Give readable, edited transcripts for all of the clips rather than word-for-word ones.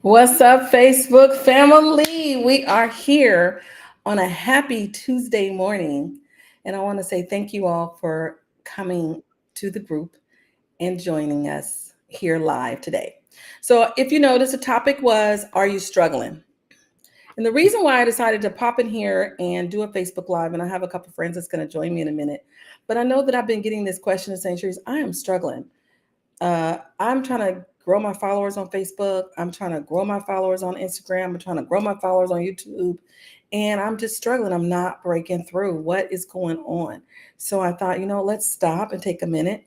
What's up, Facebook family? We are here on a happy Tuesday morning. And I want to say thank you all for coming to the group and joining us here live today. So, if you notice, the topic was, are you struggling? And the reason why I decided to pop in here and do a Facebook Live, and I have a couple friends that's going to join me in a minute, but I know that I've been getting this question saying, Sharice, I am struggling. I'm trying to grow my followers on Facebook. I'm trying to grow my followers on Instagram. I'm trying to grow my followers on YouTube. And I'm just struggling. I'm not breaking through. What is going on? So I thought, let's stop and take a minute.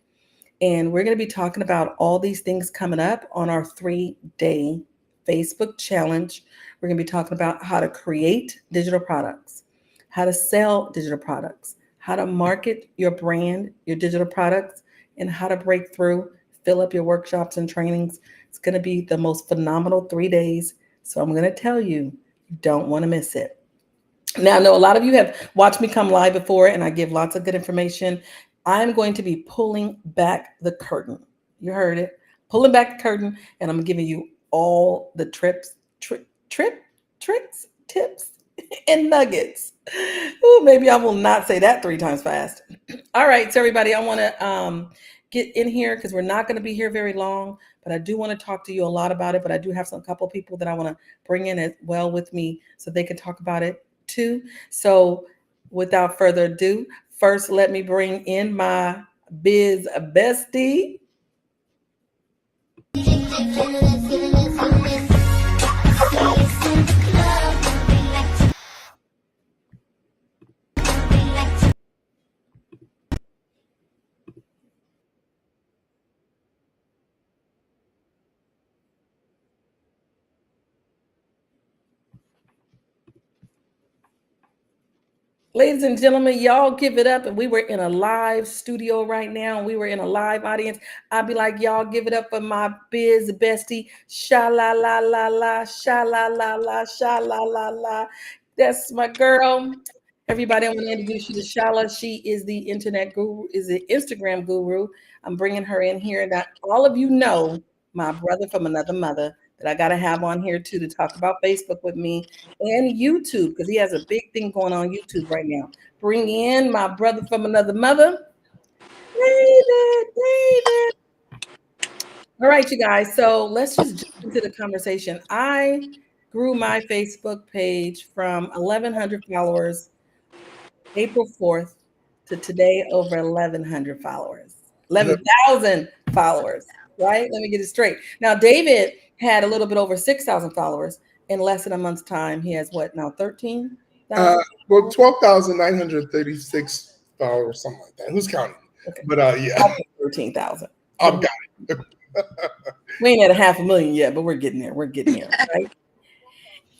And we're going to be talking about all these things coming up on our 3-day Facebook challenge. We're going to be talking about how to create digital products, how to sell digital products, how to market your brand, your digital products, and how to break through, fill up your workshops and trainings. It's going to be the most phenomenal 3 days. So I'm going to tell you, you don't want to miss it. Now, I know a lot of you have watched me come live before, and I give lots of good information. I'm going to be pulling back the curtain. You heard it. Pulling back the curtain, and I'm giving you all the tricks, tips, and nuggets. Ooh, maybe I will not say that 3 times fast. All right, so everybody, I want to get in here because we're not going to be here very long, but I do want to talk to you a lot about it. But I do have some couple people that I want to bring in as well with me so they can talk about it too. So, without further ado, first let me bring in my biz bestie. Ladies and gentlemen, y'all give it up. And we were in a live studio right now. We were in a live audience. I'd be like, y'all give it up for my biz bestie. Sha la la la la, sha la la la, sha la la la. That's my girl. Everybody, I want to introduce you to Shala. She is the internet guru, is the Instagram guru. I'm bringing her in here. Now, all of you know my brother from another mother that I got to have on here too to talk about Facebook with me and YouTube because he has a big thing going on YouTube right now. Bring in my brother from another mother, David. All right, you guys. So let's just jump into the conversation. I grew my Facebook page from 1,100 followers April 4th to today over 1,100 followers, 11,000 followers, right? Let me get it straight. Now, David had a little bit over 6,000 followers in less than a month's time. He has what now, Uh, 13,000? well, 12,936 followers, something like that. Who's counting? Okay. But yeah, I'll put 13,000. I've got it. We ain't at a 500,000 yet, but we're getting there. We're getting there, right?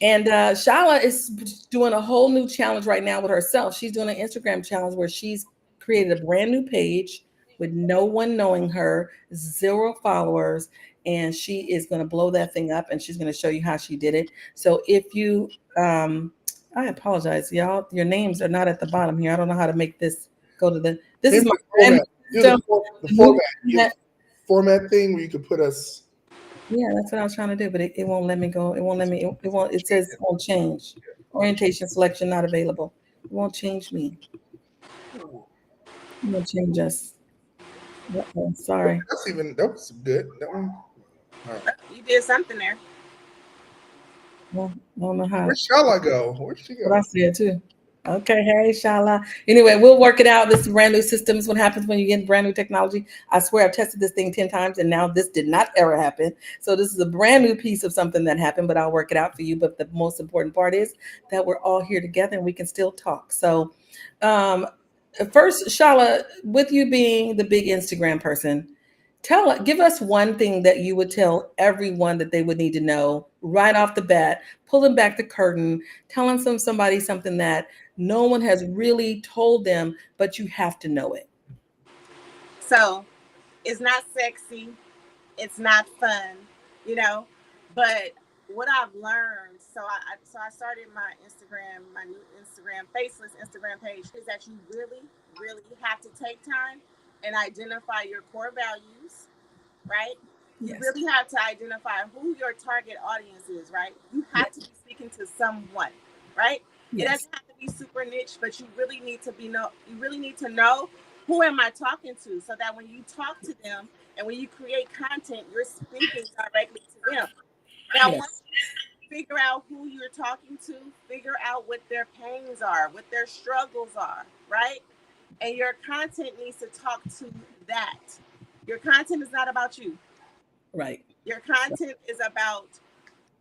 And Shala is doing a whole new challenge right now with herself. She's doing an Instagram challenge where she's created a brand new page with no one knowing her, 0 followers, and she is going to blow that thing up. And she's going to show you how she did it. So if you, I apologize, y'all. Your names are not at the bottom here. I don't know how to make this go to the. This is Maybe my the brand format. new Do system. the The new format. format. Format thing where you could put us. Yeah, that's what I was trying to do, but it won't let me go. It won't let me. It won't. It says it won't change. Orientation selection not available. It won't change me. It won't change us. Uh-oh, sorry. That was good. That one. All right. You did something there. Well, I don't know how. Where shall I go? Where'd she What I go? said too. Okay, hey, Shala. Anyway, we'll work it out. This is brand new systems. What happens when you get brand new technology? I swear I've tested this thing 10 times and now this did not ever happen. So this is a brand new piece of something that happened, but I'll work it out for you. But the most important part is that we're all here together and we can still talk. So um, first, Shala, with you being the big Instagram person, give us one thing that you would tell everyone that they would need to know right off the bat, pulling back the curtain, telling somebody something that no one has really told them, but you have to know it. So it's not sexy. It's not fun, you know. But what I've learned, so I started my new Instagram, faceless Instagram page, is that you really, really have to take time and identify your core values, right? You Yes. really have to identify who your target audience is, right? You have to be speaking to someone, right? It Yes. doesn't have to be super niche, but you really need to know who am I talking to, so that when you talk to them and when you create content, you're speaking directly to them. Now, once Yes. you figure out who you're talking to, figure out what their pains are, what their struggles are, right? And your content needs to talk to that. Your content is not about you. Right. Your content is about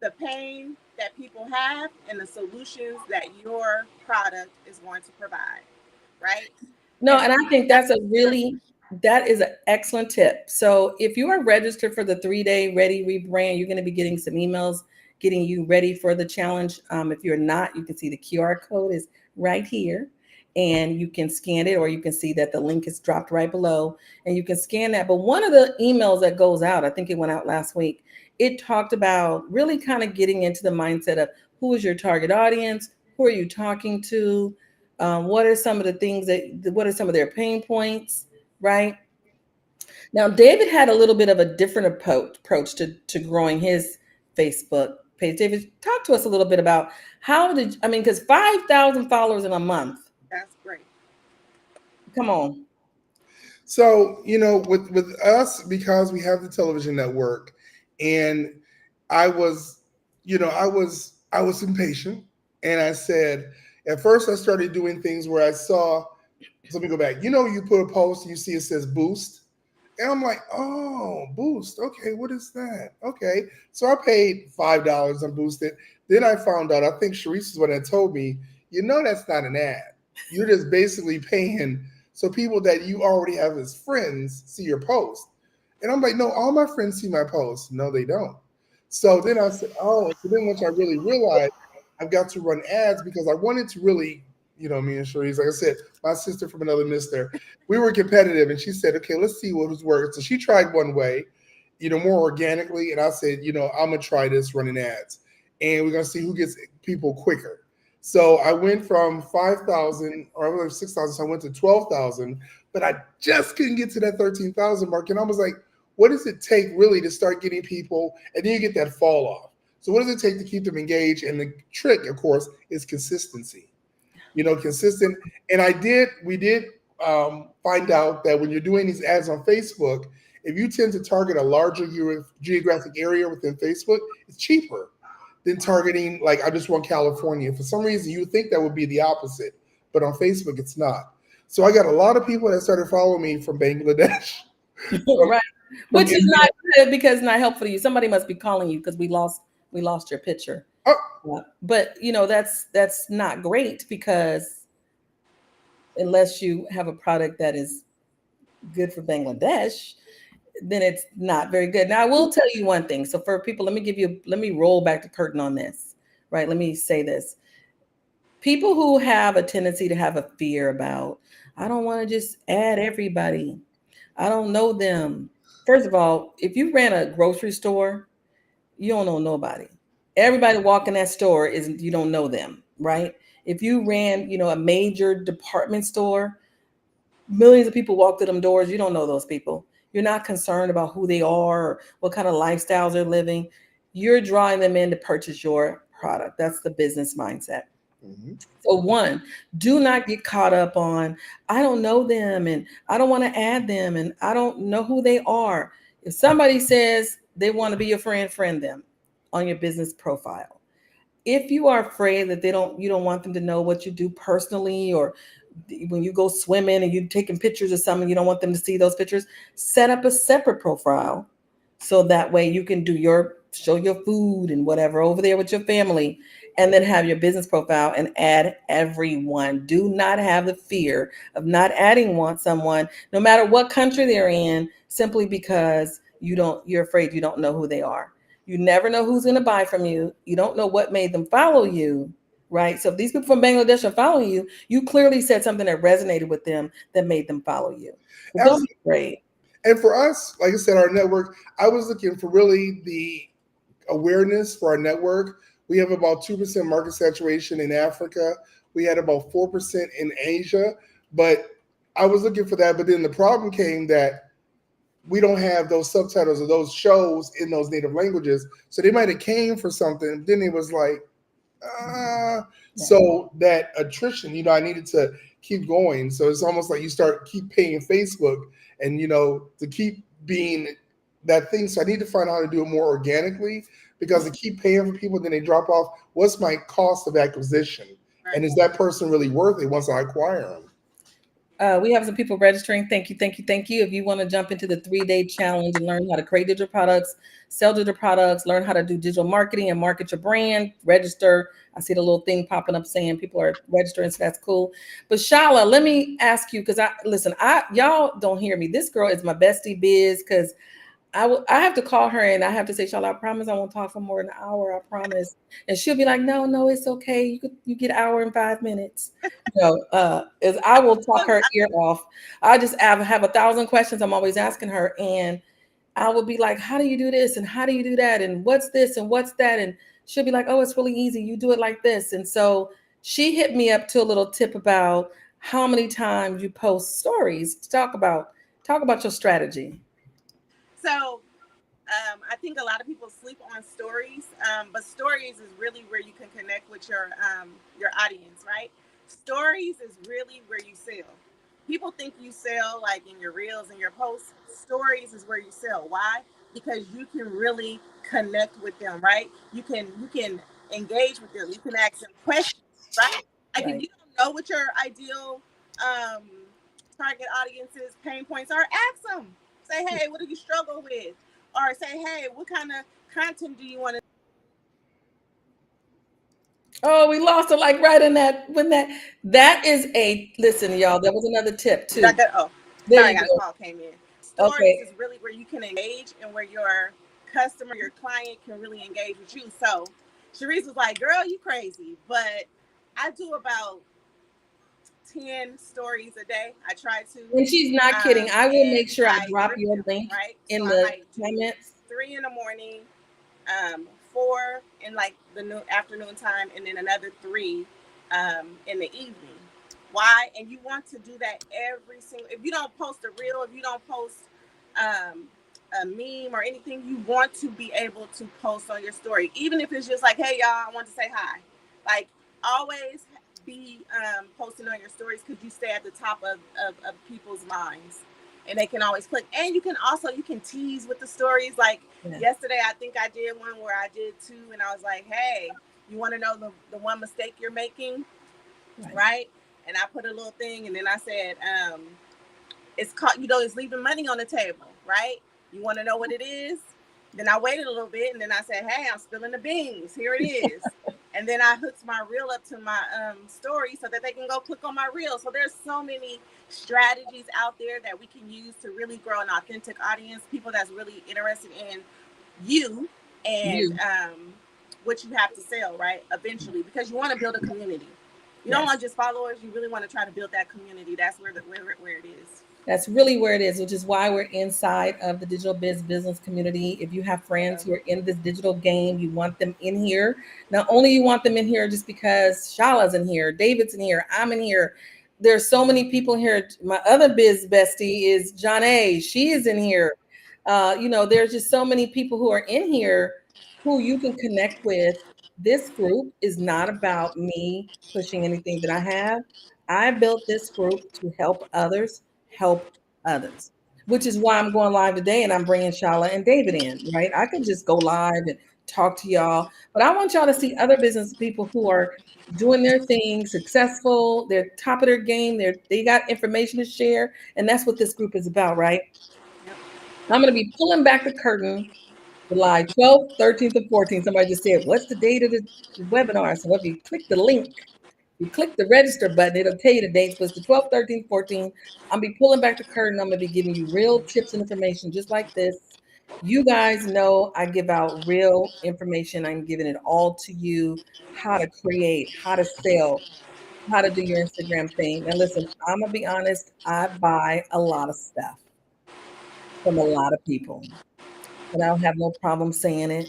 the pain that people have and the solutions that your product is going to provide, right? No, And and I think that is an excellent tip. So if you are registered for the 3-day Ready Rebrand, you're going to be getting some emails getting you ready for the challenge. If you're not, you can see the QR code is right here, and you can scan it, or you can see that the link is dropped right below, and you can scan that. But one of the emails that goes out, I think it went out last week, it talked about really kind of getting into the mindset of who is your target audience, who are you talking to, what are some of the things what are some of their pain points, right? Now, David had a little bit of a different approach to growing his Facebook page. David, talk to us a little bit about because 5,000 followers in a month, that's great. come on. So, with us, because we have the television network, and I was, I was impatient, and I said, at first I started doing things where I saw, so let me go back. You put a post and you see it says boost. And I'm like, oh, boost. Okay, what is that? Okay. So I paid $5 on Boosted. Then I found out, I think Sharice is what had told me, that's not an ad. You're just basically paying so people that you already have as friends see your post. And I'm like, no, all my friends see my posts. No, they don't. So then I said, oh, so then once I really realized I've got to run ads, because I wanted to really, me and Sharice, like I said, my sister from another mister, we were competitive, and she said, okay, let's see what was working. So she tried one way, more organically. And I said, I'm going to try this running ads, and we're going to see who gets people quicker. So I went from 5,000 or 6,000. So I went to 12,000, but I just couldn't get to that 13,000 mark. And I was like, what does it take really to start getting people? And then you get that fall off. So what does it take to keep them engaged? And the trick, of course, is consistency. Consistent. And we did find out that when you're doing these ads on Facebook, if you tend to target a larger geographic area within Facebook, it's cheaper than targeting, like, I just want California. For some reason, you would think that would be the opposite, but on Facebook, it's not. So I got a lot of people that started following me from Bangladesh. Right. Which is not good, because it's not helpful to you. Somebody must be calling you because we lost your picture. Oh. But that's not great, because unless you have a product that is good for Bangladesh, then it's not very good. Now, I will tell you one thing. So for people, let me roll back the curtain on this, right? Let me say this. People who have a tendency to have a fear about, I don't want to just add everybody, I don't know them. First of all, if you ran a grocery store, you don't know nobody. Everybody walking that store you don't know them, right? If you ran, a major department store, millions of people walk through them doors. You don't know those people. You're not concerned about who they are or what kind of lifestyles they're living. You're drawing them in to purchase your product. That's the business mindset. Mm-hmm. So one, do not get caught up on, I don't know them and I don't want to add them and I don't know who they are. If somebody says they want to be your friend them on your business profile. If you are afraid that you don't want them to know what you do personally, or when you go swimming and you're taking pictures of someone, you don't want them to see those pictures, set up a separate profile. So that way you can show your food and whatever over there with your family, and then have your business profile and add everyone. Do not have the fear of not adding someone, no matter what country they're in, simply because you're afraid you don't know who they are. You never know who's going to buy from you. You don't know what made them follow you, right? So if these people from Bangladesh are following you, you clearly said something that resonated with them that made them follow you. So don't be afraid. And for us, like I said, our network, I was looking for really the awareness for our network. We have about 2% market saturation in Africa. We had about 4% in Asia, but I was looking for that. But then the problem came that we don't have those subtitles or those shows in those native languages. So they might have came for something, then it was like, so that attrition, I needed to keep going. So it's almost like you keep paying Facebook and, to keep being that thing. So I need to find out how to do it more organically, because to keep paying for people, then they drop off. What's my cost of acquisition? Right. And is that person really worth it once I acquire them? We have some people registering. Thank you, thank you, thank you. If you want to jump into the 3-day challenge and learn how to create digital products, sell digital products, learn how to do digital marketing and market your brand, register. I see the little thing popping up saying people are registering, so that's cool. But Shala, let me ask you, because y'all don't hear me. This girl is my bestie biz, because I have to call her and I have to say, Shala, I promise I won't talk for more than an hour. I promise. And she'll be like, no, it's okay. You get an hour and 5 minutes. Is I will talk her ear off. I just have 1,000 questions I'm always asking her. And I will be like, how do you do this? And how do you do that? And what's this? And what's that? And she'll be like, oh, it's really easy. You do it like this. And so she hit me up to a little tip about how many times you post stories to talk about your strategy. So I think a lot of people sleep on stories, but stories is really where you can connect with your audience, right? Stories is really where you sell. People think you sell like in your reels and your posts. Stories is where you sell. Why? Because you can really connect with them, right? You can engage with them. You can ask them questions, right? Like if you don't know what your ideal target audience's pain points are, ask them. Say, hey, what do you struggle with? Or say, hey, what kind of content do you want to? Oh, we lost her like right in that that is listen, y'all. That was another tip too. Sorry, I got a call came in. Stories is really where you can engage and where your customer, your client can really engage with you. So Sharice was like, girl, you crazy. But I do about 10 stories a day. I try to. And she's not kidding. I will make sure I drop your link in the comments. 3 in the morning, 4 in like the afternoon time, and then another 3 in the evening. Why? And you want to do that every single. If you don't post a reel, if you don't post a meme or anything, you want to be able to post on your story, even if it's just like, hey y'all, I want to say hi. Like always be posting on your stories, because you stay at the top of people's minds, and they can always click. And you can tease with the stories. Like yesterday, I think I did one where I did 2, and I was like, hey, you want to know the one mistake you're making, right? And I put a little thing, and then I said, it's called, it's leaving money on the table, right? You want to know what it is? Then I waited a little bit, and then I said, hey, I'm spilling the beans. Here it is. And then I hooked my reel up to my story so that they can go click on my reel. So there's so many strategies out there that we can use to really grow an authentic audience, people that's really interested in you and what you have to sell, right? Eventually, because you want to build a community. You don't want just followers. You really want to try to build that community. That's where it is. That's really where it is, which is why we're inside of the Digital Business community. If you have friends who are in this digital game, you want them in here. Not only you want them in here just because Shala's in here, David's in here, I'm in here. There's so many people here. My other biz bestie is Janae. She is in here. There's just so many people who are in here who you can connect with. This group is not about me pushing anything that I have. I built this group to help others, which is why I'm going live today and I'm bringing Shala and David in, right? I could just go live and talk to y'all, but I want y'all to see other business people who are doing their thing, successful, they're top of their game, they got information to share, and that's what this group is about, right? I'm going to be pulling back the curtain July 12th, 13th, and 14th. Somebody just said, what's the date of the webinar? So if you click the link, you click the register button, it'll tell you the dates, but it's the 12th, 13th, 14th. I'll be pulling back the curtain. I'm going to be giving you real tips and information just like this. You guys know I give out real information. I'm giving it all to you, how to create, how to sell, how to do your Instagram thing. And listen, I'm going to be honest, I buy a lot of stuff from a lot of people. And I don't have no problem saying it.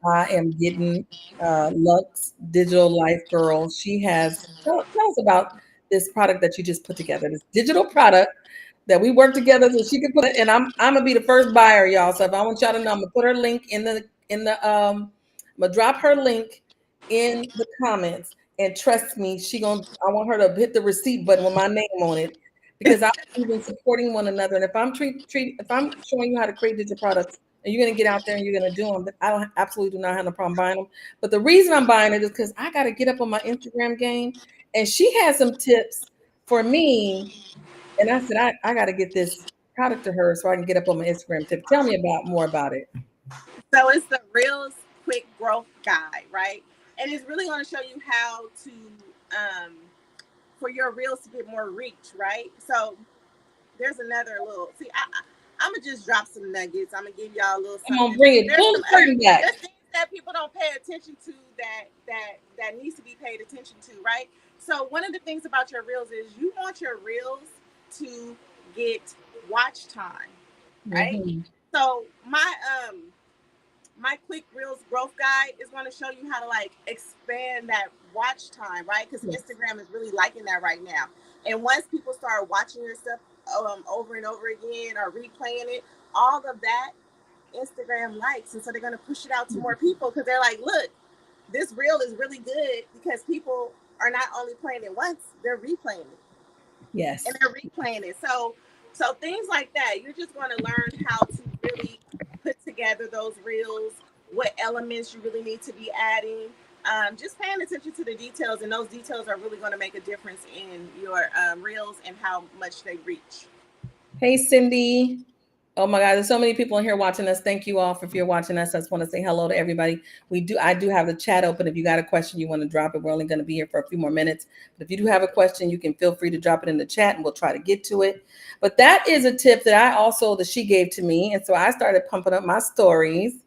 I am getting Lux Digital Life Girl. She has, tell us about this product that you just put together, this digital product that we work together so she can put it. And I'm gonna be the first buyer, y'all. So if I want y'all to know, I'm gonna put her link in the I'm gonna drop her link in the comments. And trust me, I want her to hit the receipt button with my name on it because I believe in supporting one another. And if I'm if I'm showing you how to create digital products and you're gonna get out there and you're gonna do them, I don't absolutely do not have no problem buying them. But the reason I'm buying it is because I got to get up on my Instagram game, and she has some tips for me. And I said, I got to get this product to her so I can get up on my Instagram tip. Tell me more about it. So it's the Reels Quick Growth Guide, right? And it's really going to show you how to, for your Reels to get more reach, right? So there's another little, I'm going to just drop some nuggets. I'm going to give y'all a little something. I'm going to bring it. Pull the curtain back. There's things that people don't pay attention to that needs to be paid attention to, right? So one of the things about your Reels is you want your Reels to get watch time, right? Mm-hmm. So my quick Reels growth guide is going to show you how to like expand that watch time, right? Because Instagram is really liking that right now. And once people start watching your stuff over and over again or replaying it, all of that Instagram likes, and so they're going to push it out to more people because they're like, look, this reel is really good because people are not only playing it once, they're replaying it. Yes. And they're replaying it. So things like that, you're just going to learn how to really put together those reels, what elements you really need to be adding, just paying attention to the details, and those details are really going to make a difference in your reels and how much they reach. Hey, Cindy. Oh my God, there's so many people in here watching us. Thank you all if you're watching us. I just want to say hello to everybody. I do have the chat open. If you got a question, you want to drop it. We're only going to be here for a few more minutes. But if you do have a question, you can feel free to drop it in the chat and we'll try to get to it. But that is a tip that she gave to me. And so I started pumping up my stories.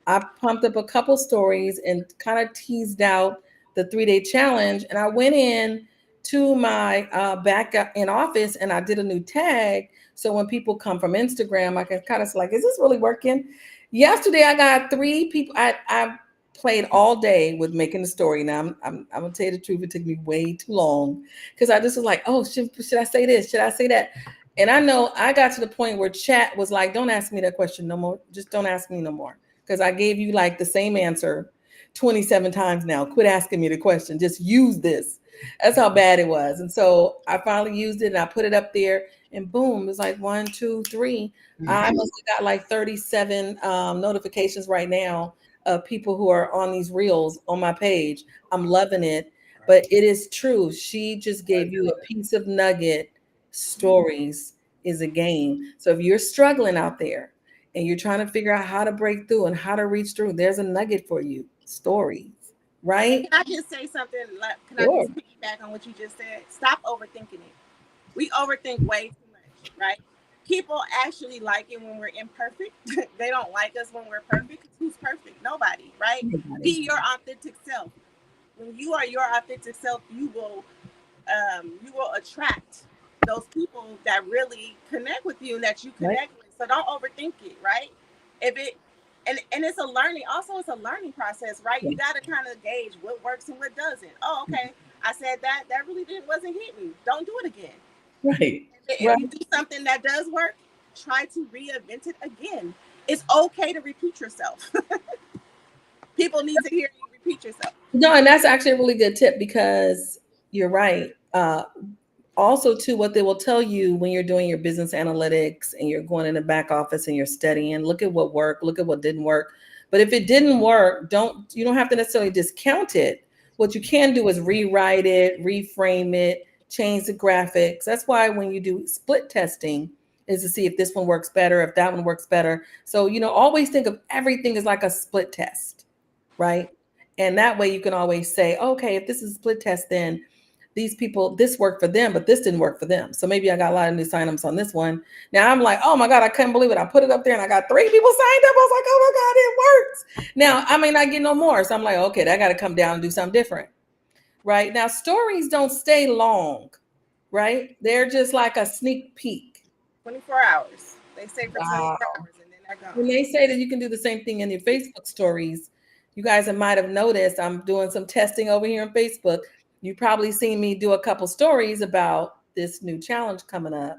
I pumped up a couple stories and kind of teased out the 3-day challenge. And I went in to my back in office and I did a new tag. So when people come from Instagram, I can kind of say, like, is this really working? Yesterday, I got 3 people. I played all day with making the story. Now, I'm going to tell you the truth. It took me way too long because I just was like, oh, should I say this? Should I say that? And I know I got to the point where chat was like, don't ask me that question no more. Just don't ask me no more. Because I gave you like the same answer 27 times now. Quit asking me the question. Just use this. That's how bad it was. And so I finally used it and I put it up there. And boom, it's like 1, 2, 3. Mm-hmm. I must have got like 37 notifications right now of people who are on these reels on my page. I'm loving it. But it is true. She just gave you a piece of nugget. Stories is a game. So if you're struggling out there and you're trying to figure out how to break through and how to reach through, there's a nugget for you. Stories, right? Can I just say something? Can I just piggyback on what you just said? Stop overthinking it. We overthink way too much, right? People actually like it when we're imperfect. They don't like us when we're perfect. Who's perfect? Nobody, right? Nobody. Be your authentic self. When you are your authentic self, you will attract those people that really connect with you and that you connect with. So don't overthink it, right? And it's a learning. Also, it's a learning process, right? You got to kind of gauge what works and what doesn't. Oh, okay. I said that really wasn't hitting. Don't do it again. Right. If you do something that does work, try to reinvent it again. It's okay to repeat yourself. People need to hear you repeat yourself. No, and that's actually a really good tip because you're right. Also, too, what they will tell you when you're doing your business analytics and you're going in the back office and you're studying, look at what worked, look at what didn't work. But if it didn't work, you don't have to necessarily discount it. What you can do is rewrite it, reframe it, change the graphics. That's why when you do split testing is to see if this one works better, if that one works better. So, always think of everything as like a split test, right? And that way you can always say, okay, if this is a split test, then these people, this worked for them, but this didn't work for them. So maybe I got a lot of new signups on this one. Now I'm like, oh my God, I couldn't believe it. I put it up there and I got 3 people signed up. I was like, oh my God, it works. Now, I may not get no more. So I'm like, okay, I got to come down and do something different. Right now, stories don't stay long, right? They're just like a sneak peek. 24 hours. They say for 24 hours and then they're gone. When they say that you can do the same thing in your Facebook stories, you guys might have noticed I'm doing some testing over here on Facebook. You've probably seen me do a couple stories about this new challenge coming up.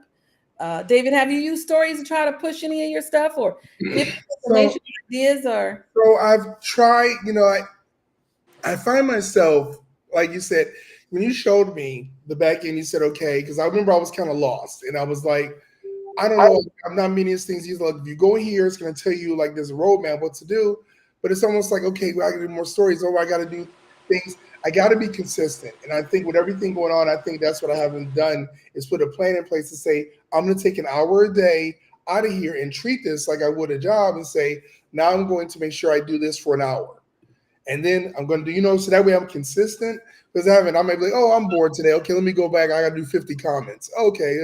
David, have you used stories to try to push any of your stuff or give So, information, ideas, or? so I've tried, I find myself, like you said, when you showed me the back end, you said, okay, because I remember I was kind of lost and I was like, I don't know, I'm not many of these things. He's like, if you go here, it's going to tell you like there's a roadmap, what to do. But it's almost like, okay, well, I got to do more stories. Oh, I got to do things. I got to be consistent. And I think with everything going on, I think that's what I haven't done is put a plan in place to say, I'm going to take an hour a day out of here and treat this like I would a job and say, now I'm going to make sure I do this for an hour. And then I'm going to do, so that way I'm consistent. Because I might be like, oh, I'm bored today. Okay, let me go back. I got to do 50 comments. Okay.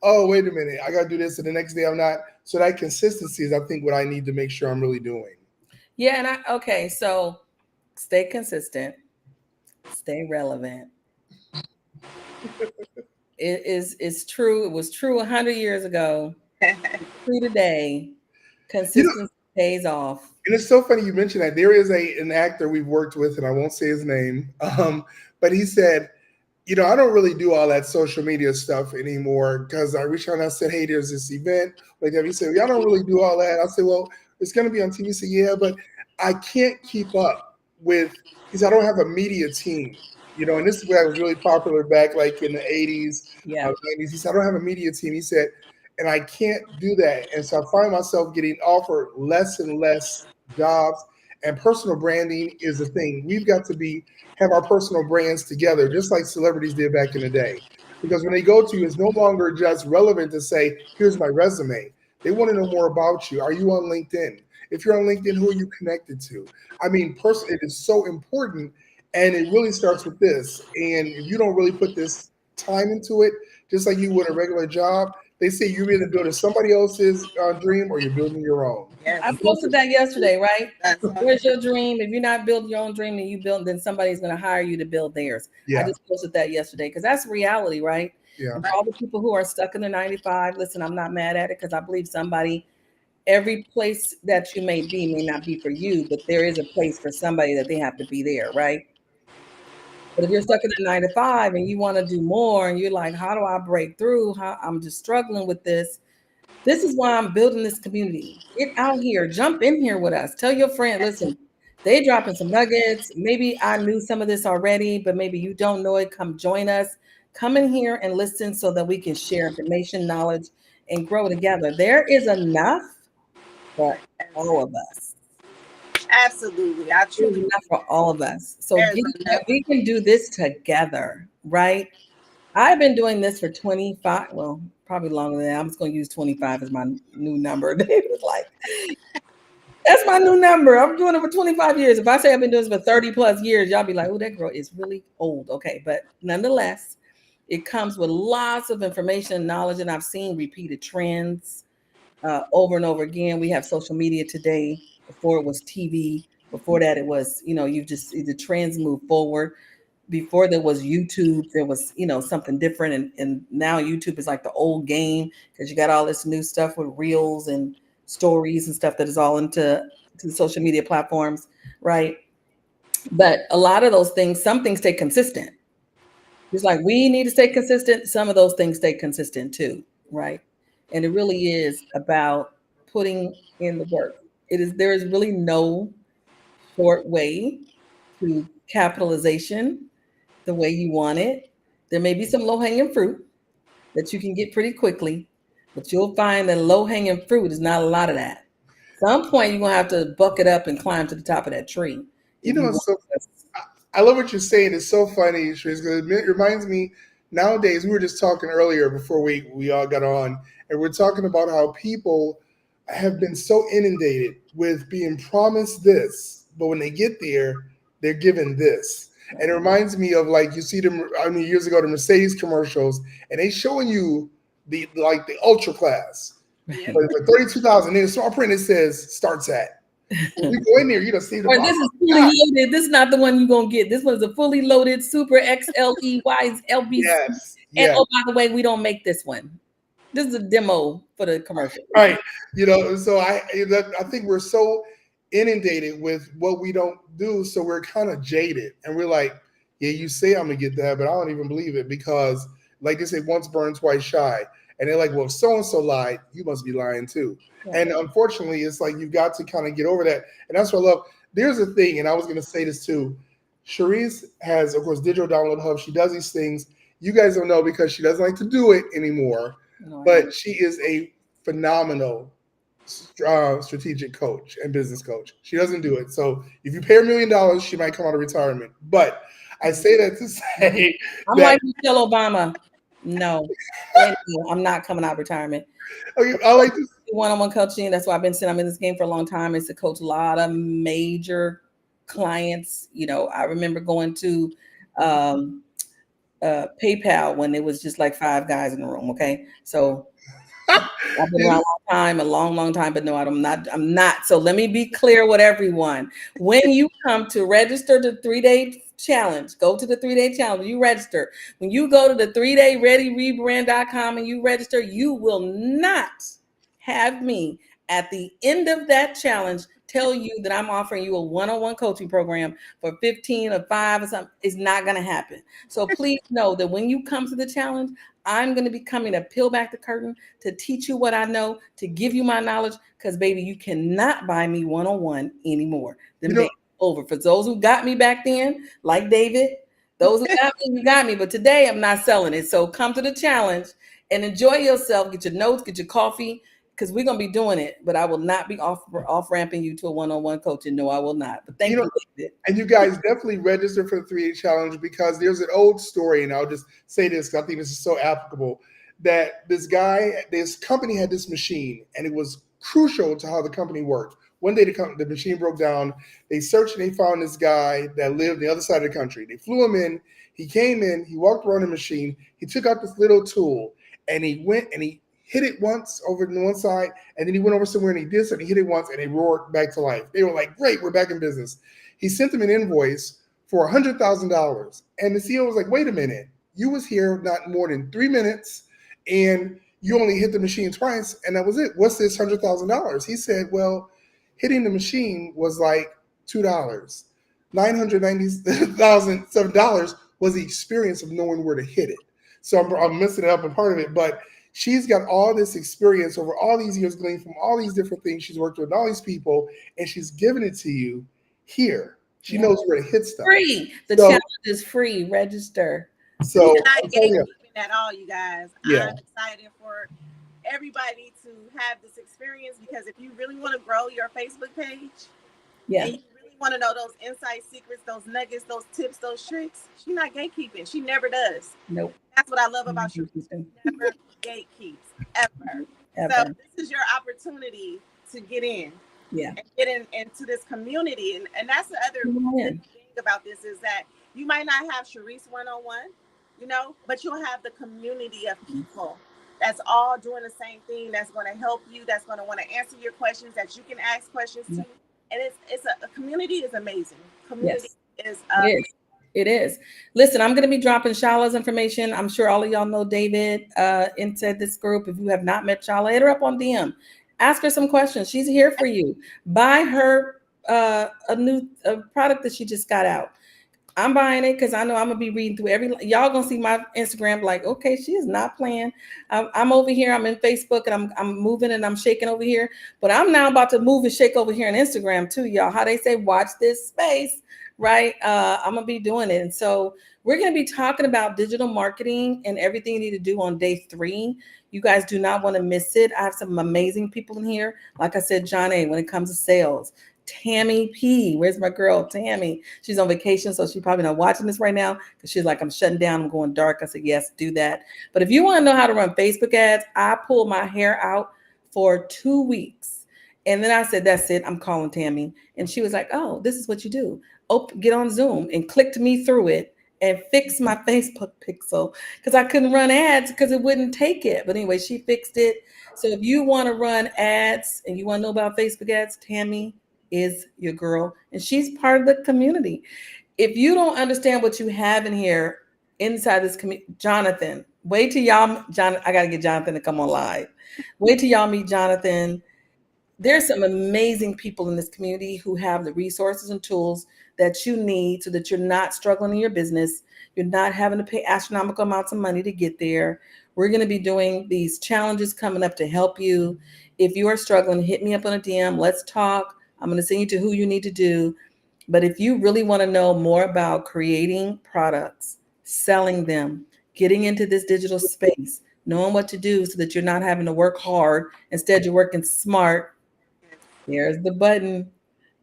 Oh, wait a minute. I got to do this. And the next day I'm not. So that consistency is, I think, what I need to make sure I'm really doing. Yeah. Okay. So stay consistent, stay relevant. It's true. It was true 100 years ago. True today. Consistency pays off. And it's so funny you mentioned that. There is an actor we've worked with, and I won't say his name, but he said, I don't really do all that social media stuff anymore because I reached out and I said, hey, there's this event. Like that. He said, I don't really do all that. I said, well, it's going to be on TV. He said, yeah, but I can't keep up with, because I don't have a media team. And this is where I was really popular back like in the 80s, 90s. He said, I don't have a media team. He said, and I can't do that. And so I find myself getting offered less and less jobs. And personal branding is the thing. We've got to have our personal brands together, just like celebrities did back in the day. Because when they go to you, it's no longer just relevant to say, here's my resume. They want to know more about you. Are you on LinkedIn? If you're on LinkedIn, who are you connected to? I mean, it is so important. And it really starts with this. And if you don't really put this time into it, just like you would a regular job, they say you're either building somebody else's dream or you're building your own. Yes. I posted that yesterday, right? Where's your dream? If you're not building your own dream and you build, then somebody's going to hire you to build theirs. Yeah. I just posted that yesterday because that's reality, right? Yeah. For all the people who are stuck in the 95, listen, I'm not mad at it because I believe every place that you may be may not be for you, but there is a place for somebody that they have to be there, right? But if you're stuck in a 9 to 5 and you want to do more and you're like, how do I break through? I'm just struggling with this. This is why I'm building this community. Get out here, jump in here with us. Tell your friend, listen, they dropping some nuggets. Maybe I knew some of this already, but maybe you don't know it. Come join us. Come in here and listen so that we can share information, knowledge, and grow together. There is enough for all of us. Absolutely. I truly enough for all of us. So we can do this together, right? I've been doing this for 25, well, probably longer than that. I'm just going to use 25 as my new number. David was like, that's my new number. I'm doing it for 25 years. If I say I've been doing this for 30 plus years, y'all be like, oh, that girl is really old. Okay. But nonetheless, it comes with lots of information and knowledge. And I've seen repeated trends over and over again. We have social media today. Before it was TV. Before that, it was, the trends move forward. Before there was YouTube, there was, something different. And now YouTube is like the old game because you got all this new stuff with reels and stories and stuff that is all into the social media platforms, right? But a lot of those things, some things stay consistent. Just like we need to stay consistent, some of those things stay consistent too, right? And it really is about putting in the work. There is really no short way to capitalization the way you want it. There may be some low-hanging fruit that you can get pretty quickly, but you'll find that low-hanging fruit is not a lot of that. At some point, you're going to have to buck it up and climb to the top of that tree. I love what you're saying. It's so funny, because it reminds me, nowadays, we were just talking earlier before we all got on, and we're talking about how people have been so inundated with being promised this, but when they get there, they're given this. And it reminds me of like you see them, years ago, the Mercedes commercials, and they showing you the ultra class. Right. But for 32,000, in the small print it says starts at. When you go in there, you don't see the. Or this is fully loaded. This is not the one you're gonna get. This one's a fully loaded Super XLE LBC. Yes. And oh, by the way, we don't make this one. This is a demo for the commercial. Right. So I think we're so inundated with what we don't do, so we're kind of jaded, and we're like, yeah, you say I'm gonna get that, but I don't even believe it because, like they say, once burned, twice shy. And they're like, well, if so-and-so lied, you must be lying too. Yeah. And unfortunately, it's like you've got to kind of get over that. And that's what I love. There's a thing, and I was going to say this too. Cherise has, of course, Digital Download Hub. She does these things. You guys don't know because she doesn't like to do it anymore. No, But she is a phenomenal strategic coach and business coach. She doesn't do it. So if you pay her $1 million, she might come out of retirement. But I say that to say I'm that, like Michelle Obama. No, thank you. I'm not coming out of retirement. okay, I like to, One-on-one coaching. That's why I've been saying I'm in this game for a long time. Is to coach a lot of major clients. You know, I remember going to PayPal when it was just like 5 guys in the room. Okay, so I've been around a long time, but no, I'm not. So let me be clear with everyone. When you come to register the 3-day challenge, go to the 3-day challenge, you register. When you go to the 3dayreadyrebrand.com and you register, you will not have me at the end of that challenge tell you that I'm offering you a one-on-one coaching program for 15 or 5 or something. It's not going to happen. So please know that when you come to the challenge, I'm going to be coming to peel back the curtain, to teach you what I know, to give you my knowledge, because baby, you cannot buy me one-on-one anymore. Them days are over. For those who got me back then, like David, those who got me, you got me. But today I'm not selling it. So come to the challenge and enjoy yourself. Get your notes, get your coffee, because we're going to be doing it. But I will not be off-ramping you to a one-on-one coaching. No, I will not. But thank you, David. And you guys definitely register for the 3-day challenge, because there's an old story, and I'll just say this because I think this is so applicable, that this company had this machine, and it was crucial to how the company worked. One day the machine broke down. They searched and they found this guy that lived on the other side of the country. They flew him in. He came in. He walked around the machine. He took out this little tool, and he went and he hit it once over to one side, and then he went over somewhere and he did something. He hit it once, and it roared back to life. They were like, "Great, we're back in business." He sent them an invoice for $100,000, and the CEO was like, "Wait a minute, you was here not more than 3 minutes, and you only hit the machine twice, and that was it. What's this $100,000?" He said, "Well, hitting the machine was like $2. $997 was the experience of knowing where to hit it." So I'm messing it up in part of it, but she's got all this experience over all these years, gleaned from all these different things she's worked with, all these people, and she's giving it to you here. She knows where to hit stuff. Free. The challenge is free. Register. So we're not gatekeeping at all, you guys. Yeah. I'm excited for everybody to have this experience, because if you really want to grow your Facebook page, and you really want to know those inside secrets, those nuggets, those tips, those tricks, she's not gatekeeping. She never does. Nope. That's what I love about you. She never gatekeeps, ever. So this is your opportunity to get in. Yeah. And get into this community. And that's the other thing about this, is that you might not have Cherise one-on-one, but you'll have the community of people that's all doing the same thing, that's going to help you, that's going to want to answer your questions, that you can ask questions to. And it's a community is amazing. Community is amazing. It is. Listen, I'm going to be dropping Shala's information. I'm sure all of y'all know David inside this group. If you have not met Shala, hit her up on DM. Ask her some questions. She's here for you. Buy her a new product that she just got out. I'm buying it because I know I'm gonna be reading through y'all gonna see my Instagram like, okay, she is not playing. I'm over here. I'm in Facebook and I'm moving and I'm shaking over here. But I'm now about to move and shake over here on Instagram too, y'all. How they say, watch this space, right? I'm gonna be doing it. And so we're gonna be talking about digital marketing and everything you need to do on day 3. You guys do not want to miss it. I have some amazing people in here. Like I said, John A, when it comes to sales. Tammy P. Where's my girl, Tammy? She's on vacation, so she's probably not watching this right now because she's like, I'm shutting down. I'm going dark. I said, yes, do that. But if you want to know how to run Facebook ads, I pulled my hair out for 2 weeks. And then I said, that's it. I'm calling Tammy. And she was like, oh, this is what you do. Get on Zoom, and clicked me through it and fix my Facebook pixel because I couldn't run ads because it wouldn't take it. But anyway, she fixed it. So if you want to run ads and you want to know about Facebook ads, Tammy is your girl, and she's part of the community. If you don't understand what you have in here inside this community, Jonathan, wait till y'all, I got to get Jonathan to come on live. Wait till y'all meet Jonathan. There's some amazing people in this community who have the resources and tools that you need so that you're not struggling in your business. You're not having to pay astronomical amounts of money to get there. We're going to be doing these challenges coming up to help you. If you are struggling, hit me up on a DM. Let's talk. I'm going to send you to who you need to do. But if you really want to know more about creating products, selling them, getting into this digital space, knowing what to do so that you're not having to work hard, instead you're working smart, there's the button.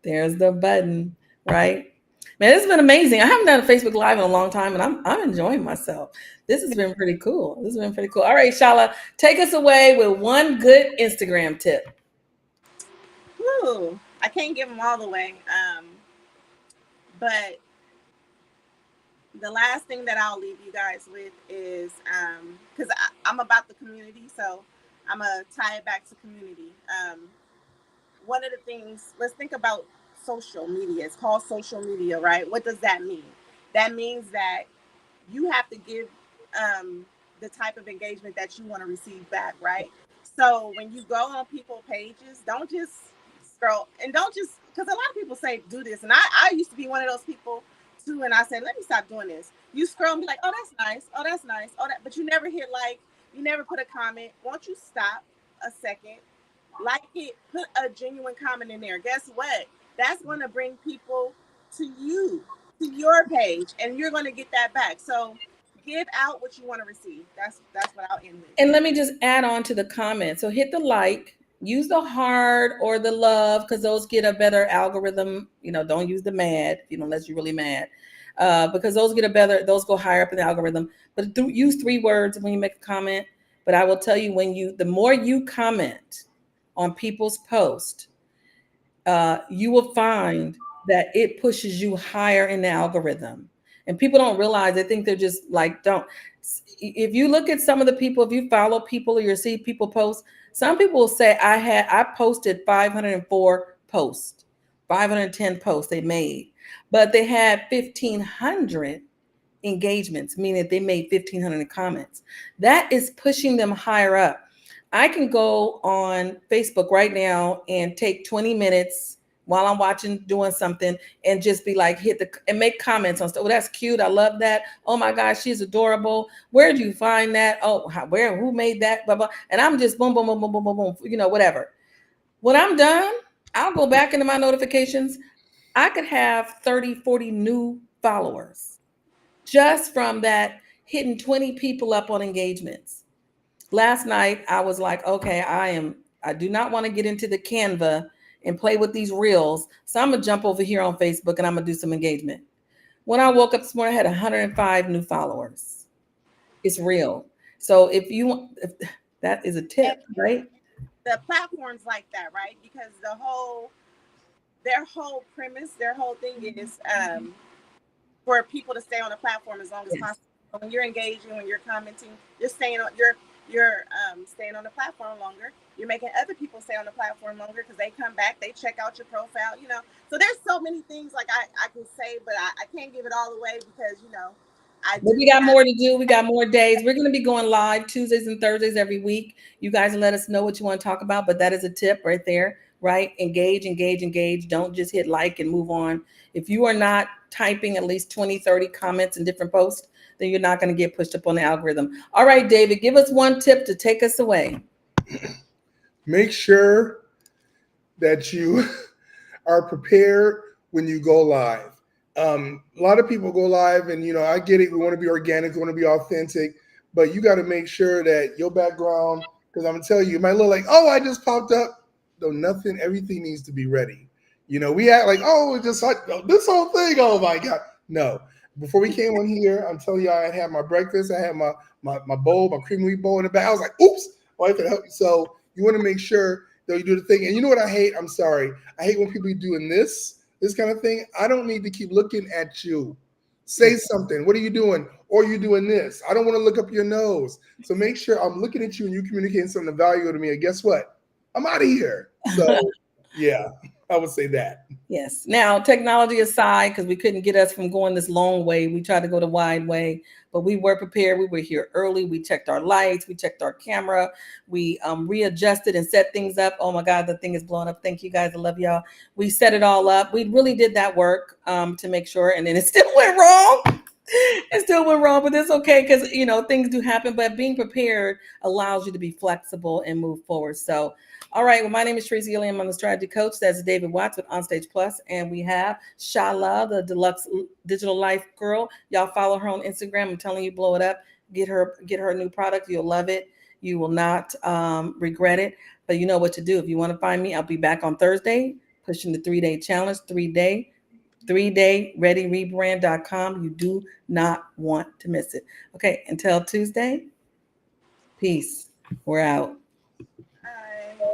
There's the button, right? Man, this has been amazing. I haven't done a Facebook Live in a long time, and I'm enjoying myself. This has been pretty cool. This has been pretty cool. All right, Shala, take us away with one good Instagram tip. Woo, I can't give them all the way. But the last thing that I'll leave you guys with is, because I'm about the community, so I'm going to tie it back to community. One of the things, let's think about social media. It's called social media, right? What does that mean? That means that you have to give the type of engagement that you want to receive back, right? So when you go on people's pages, don't just scroll, and don't just, because a lot of people say do this, and I used to be one of those people too, and I said, let me stop doing this. You scroll and be like, oh, that's nice, oh, that's nice, oh, that, but you never hit like, you never put a comment. Won't you stop a second, like it, put a genuine comment in there? Guess what? That's going to bring people to you, to your page, and you're going to get that back. So give out what you want to receive. That's what I'll end with. And let me just add on to the comment. So hit the like, use the heart or the love, because those get a better algorithm. You know, don't use the mad, you know, unless you're really mad, because those get a better, those go higher up in the algorithm. But use 3 words when you make a comment. But I will tell you, the more you comment on people's posts, you will find that it pushes you higher in the algorithm. And people don't realize, they think they're just like, don't. If you look at some of the people, if you follow people or you see people post, some people will say, I posted 504 posts, 510 posts they made, but they had 1,500 engagements, meaning they made 1,500 comments. That is pushing them higher up. I can go on Facebook right now and take 20 minutes while I'm watching, doing something, and just be like, and make comments on stuff. Oh, that's cute. I love that. Oh my gosh, she's adorable. Where do you find that? Oh, who made that? Blah, blah. And I'm just boom, boom, boom, boom, boom, boom, boom, you know, whatever. When I'm done, I'll go back into my notifications. I could have 30, 40 new followers just from that, hitting 20 people up on engagements. Last night, I was like, okay, I do not want to get into the Canva and play with these reels. So I'm going to jump over here on Facebook and I'm going to do some engagement. When I woke up this morning, I had 105 new followers. It's real. So if that is a tip, right? The platforms like that, right? Because their whole premise, their whole thing is for people to stay on the platform as long as possible. When you're engaging, when you're commenting, you're staying on staying on the platform longer. You're making other people stay on the platform longer because they come back, they check out your profile, you know. So there's so many things like I can say, but I can't give it all away because, you know, but we got more to do. We got more days. We're going to be going live Tuesdays and Thursdays every week. You guys let us know what you want to talk about, but that is a tip right there, right? Engage. Don't just hit like and move on. If you are not typing at least 20, 30 comments in different posts, then you're not going to get pushed up on the algorithm. All right, David, give us one tip to take us away. Make sure that you are prepared when you go live. A lot of people go live and, you know, I get it. We want to be organic. We want to be authentic, but you got to make sure that your background, because I'm going to tell you, it might look like, oh, I just popped up. No, nothing, everything needs to be ready. You know, we act like, oh, it's just like this whole thing. Oh my God. No. Before we came on here, I'm telling you, I had my breakfast. I had my bowl, my cream wheat bowl in the back. I was like, oops, well, I can help you. So you want to make sure that you do the thing. And you know what I hate? I'm sorry. I hate when people are doing this kind of thing. I don't need to keep looking at you. Say something. What are you doing? Or you doing this? I don't want to look up your nose. So make sure I'm looking at you and you communicating something of value to me. And guess what? I'm out of here. So yeah, I would say that. Yes. Now, technology aside, because we couldn't get us from going this long way, we tried to go the wide way, but we were prepared. We were here early. We checked our lights. We checked our camera. We readjusted and set things up. Oh my God, the thing is blowing up. Thank you guys. I love y'all. We set it all up. We really did that work to make sure, and then it still went wrong. It still went wrong, but it's okay because things do happen. But being prepared allows you to be flexible and move forward. So, all right. Well, my name is Tracy Gilliam. I'm the strategy coach. That's David Watts with OnStage Plus, and we have Shala, the deluxe digital life girl. Y'all follow her on Instagram. I'm telling you, blow it up. Get her new product. You'll love it. You will not regret it. But you know what to do. If you want to find me, I'll be back on Thursday, pushing the 3-day challenge. 3-day rebrand.com. You do not want to miss it. Okay, until Tuesday, peace. We're out. Bye.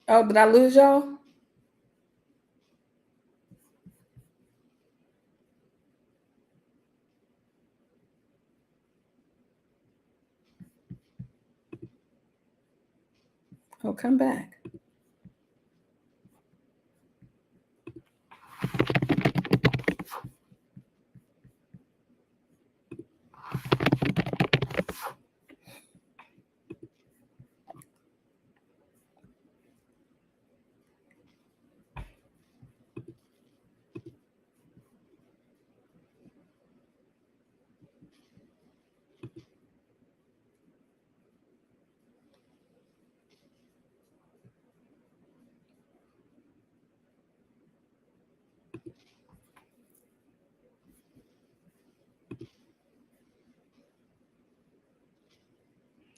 Oh, did I lose y'all? Oh, come back.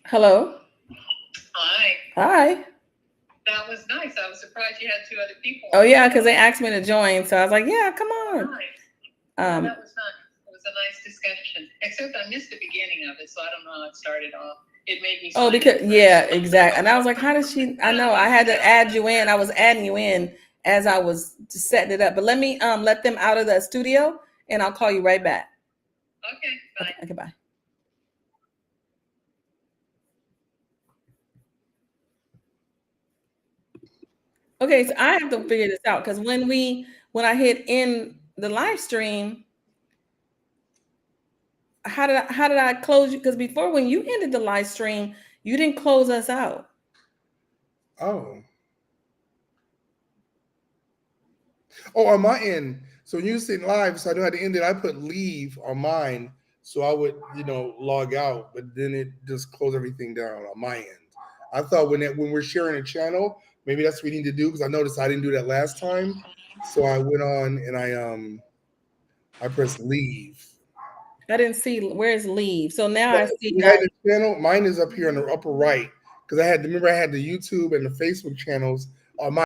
Hello. Hi. Hi. That was nice. I was surprised you had 2 other people. Oh yeah, because they asked me to join, so I was like, yeah, come on. Nice. That was nice. It was a nice discussion. Except I missed the beginning of it, so I don't know how it started off. It made me. Oh, because exactly. And I was like, how does she? I know I had to add you in. I was adding you in as I was just setting it up. But let me let them out of the studio, and I'll call you right back. Okay. Bye. Okay. Bye. Okay, so I have to figure this out because when I hit in the live stream, how did I close you? Because before, when you ended the live stream, you didn't close us out. Oh, on my end. So when you said live, so I knew how to end it. I put leave on mine, so I would log out, but then it just closed everything down on my end. I thought when we're sharing a channel, maybe that's what we need to do because I noticed I didn't do that last time. So I went on and I pressed leave. I didn't see where's leave. So now I see. You had the channel. Mine is up here in the upper right because I had the YouTube and the Facebook channels on my.